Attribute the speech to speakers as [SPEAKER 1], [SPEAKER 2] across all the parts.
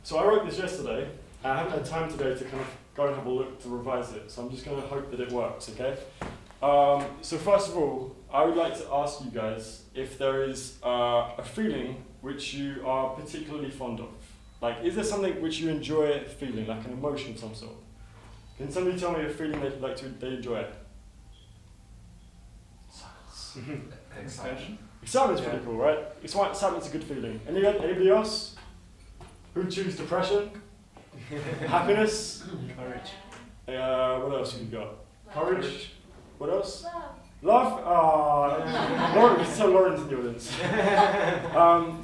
[SPEAKER 1] So I wrote this yesterday, and I haven't had time today to kind of go and have a look to revise it, so I'm just going to hope that it works, okay? So first of all, I would like to ask you guys if there is a feeling which you are particularly fond of. Like, is there something which you enjoy feeling, like an emotion of some sort? Can somebody tell me a feeling that they enjoy? Silence.
[SPEAKER 2] Excitement.
[SPEAKER 1] Excitement's pretty cool, right? Excitement's a good feeling. Anybody else? Who'd choose depression? Happiness?
[SPEAKER 2] Courage.
[SPEAKER 1] What else have you got? Courage? What else?
[SPEAKER 3] Love.
[SPEAKER 1] Love? Lauren, so Lauren's in the audience.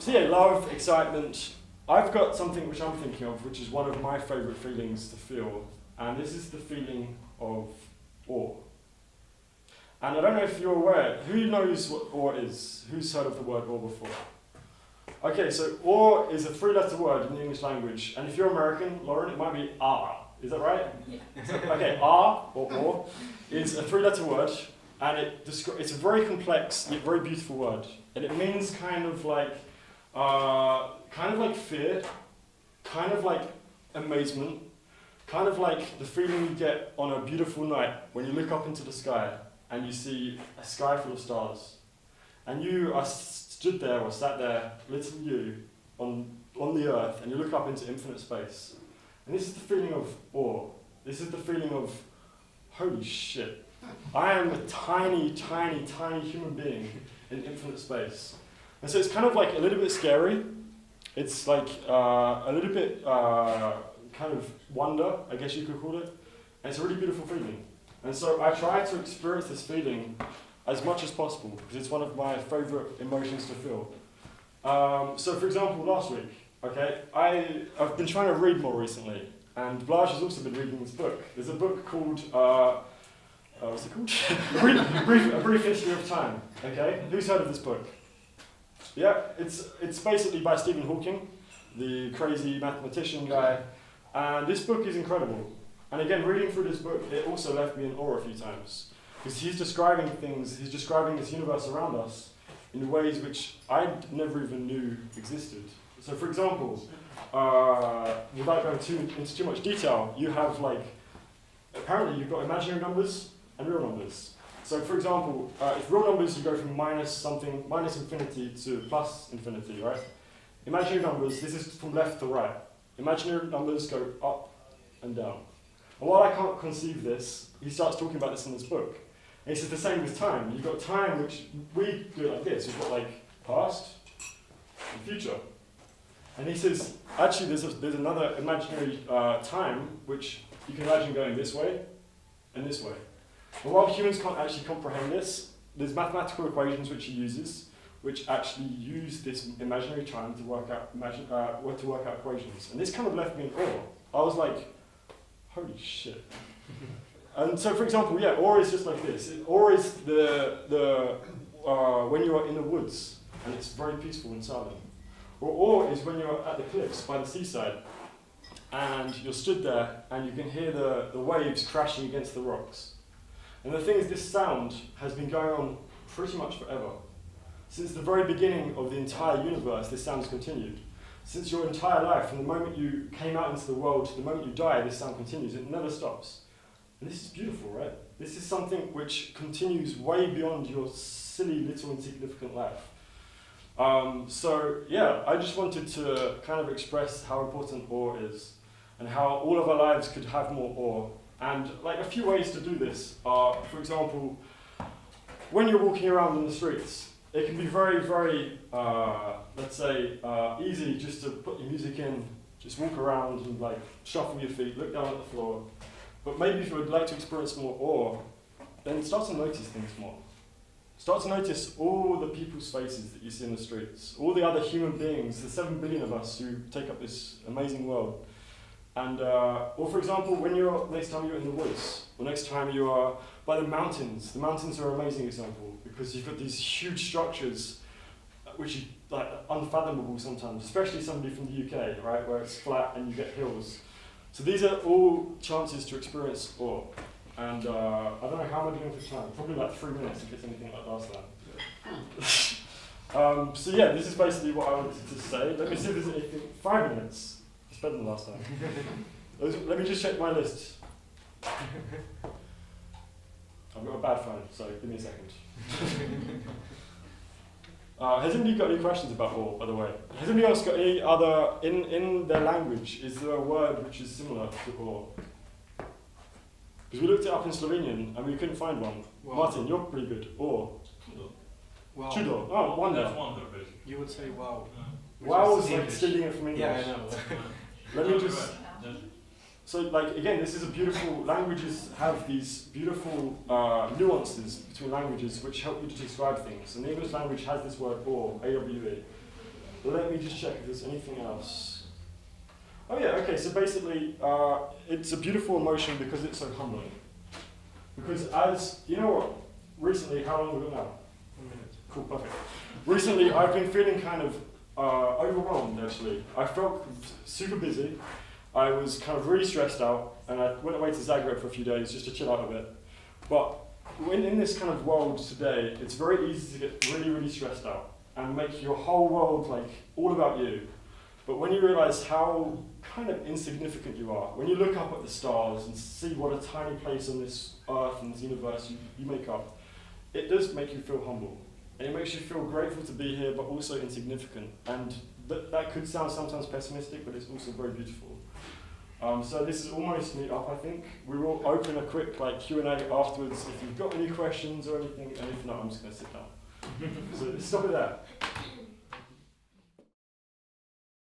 [SPEAKER 1] So yeah, love, excitement. I've got something which I'm thinking of, which is one of my favourite feelings to feel, and this is the feeling of awe. And I don't know if you're aware, who knows what awe is? Who's heard of the word awe before? Okay, so awe is a three-letter word in the English language, and if you're American, Lauren, it might be ah. Is that right?
[SPEAKER 3] Yeah.
[SPEAKER 1] Okay, ah, or awe, is a three-letter word, and it's a very complex yet very beautiful word, and it means kind of like fear, kind of like amazement, kind of like the feeling you get on a beautiful night when you look up into the sky and you see a sky full of stars, and you are stood there or sat there, little you, on the earth, and you look up into infinite space. And this is the feeling of awe. This is the feeling of, holy shit, I am a tiny, tiny, tiny human being in infinite space. And so it's kind of like a little bit scary. It's like a little bit kind of wonder, I guess you could call it. And it's a really beautiful feeling. And so I try to experience this feeling as much as possible, because it's one of my favourite emotions to feel. So for example, last week, okay, I've been trying to read more recently, and Blanche has also been reading this book. There's a book called, what's it called? A Brief History of Time, okay? Who's heard of this book? Yeah, it's basically by Stephen Hawking, the crazy mathematician guy, and this book is incredible. And again, reading through this book, it also left me in awe a few times. Because he's describing this universe around us in ways which I never even knew existed. So for example, without going into too much detail, you have apparently you've got imaginary numbers and real numbers. So for example, if real numbers, you go from minus infinity to plus infinity, right? Imaginary numbers, this is from left to right. Imaginary numbers go up and down. And while I can't conceive this, he starts talking about this in this book. And he says the same with time. You've got time which, we do it like this, we've got past and future. And he says, actually there's another imaginary time which you can imagine going this way and this way. And while humans can't actually comprehend this, there's mathematical equations which he uses, which actually use this imaginary time to work out equations. And this kind of left me in awe. I was like, holy shit. And so, for example, yeah, awe is just like this. Awe is when you are in the woods and it's very peaceful and silent. Or awe is when you're at the cliffs by the seaside and you're stood there and you can hear the waves crashing against the rocks. And the thing is, this sound has been going on pretty much forever. Since the very beginning of the entire universe, this sound has continued. Since your entire life, from the moment you came out into the world to the moment you die, this sound continues. It never stops. And this is beautiful, right? This is something which continues way beyond your silly little insignificant life. So yeah, I just wanted to kind of express how important awe is and how all of our lives could have more awe. And a few ways to do this are, for example, when you're walking around in the streets, it can be very, very, let's say, easy just to put your music in, just walk around and shuffle your feet, look down at the floor. But maybe if you would like to experience more awe, then start to notice things more. Start to notice all the people's faces that you see in the streets, all the other human beings, the 7 billion of us who take up this amazing world. And, or for example, next time you're in the woods, or next time you are by the mountains are an amazing example, because you've got these huge structures which are unfathomable sometimes, especially somebody from the UK, right, where it's flat and you get hills. So these are all chances to experience awe. And I don't know how am I doing for time, probably 3 minutes if it's anything like last time. So yeah, this is basically what I wanted to say. Let me see if there's anything, 5 minutes. It's better than last time. Let me just check my list. I've got a bad phone, so give me a second. Has anybody got any questions about awe, by the way? Has anybody else got any other, in their language, is there a word which is similar to awe? Because we looked it up in Slovenian and we couldn't find one.
[SPEAKER 2] Wow.
[SPEAKER 1] Martin, you're pretty good. Awe.
[SPEAKER 2] Wow.
[SPEAKER 1] Chudo. Oh, wonder.
[SPEAKER 3] That's wonder, basically.
[SPEAKER 2] You would say wow.
[SPEAKER 1] Wow is like
[SPEAKER 2] English.
[SPEAKER 1] stealing it from English.
[SPEAKER 2] Yeah, I know.
[SPEAKER 1] Let me
[SPEAKER 3] No,
[SPEAKER 1] just...
[SPEAKER 3] you're right. Yes.
[SPEAKER 1] So, like, again, this is a beautiful, languages have these beautiful nuances between languages which help you to describe things. And the English language has this word awe, A-W-E. Let me just check if there's anything else. Oh yeah, okay, so basically, it's a beautiful emotion because it's so humbling. Because as, you know what, recently, how long have we got now?
[SPEAKER 2] 1 minute.
[SPEAKER 1] Cool, perfect. Recently, I've been feeling kind of overwhelmed, actually. I felt super busy. I was kind of really stressed out, and I went away to Zagreb for a few days just to chill out a bit. But in this kind of world today, it's very easy to get really, really stressed out and make your whole world like all about you. But when you realize how kind of insignificant you are, when you look up at the stars and see what a tiny place on this earth and this universe you make up, it does make you feel humble. And it makes you feel grateful to be here, but also insignificant. And that could sound sometimes pessimistic, but it's also very beautiful. So this is almost me up, I think. We will open a quick Q&A afterwards if you've got any questions or anything, and if not, I'm just going to sit down. So stop it there.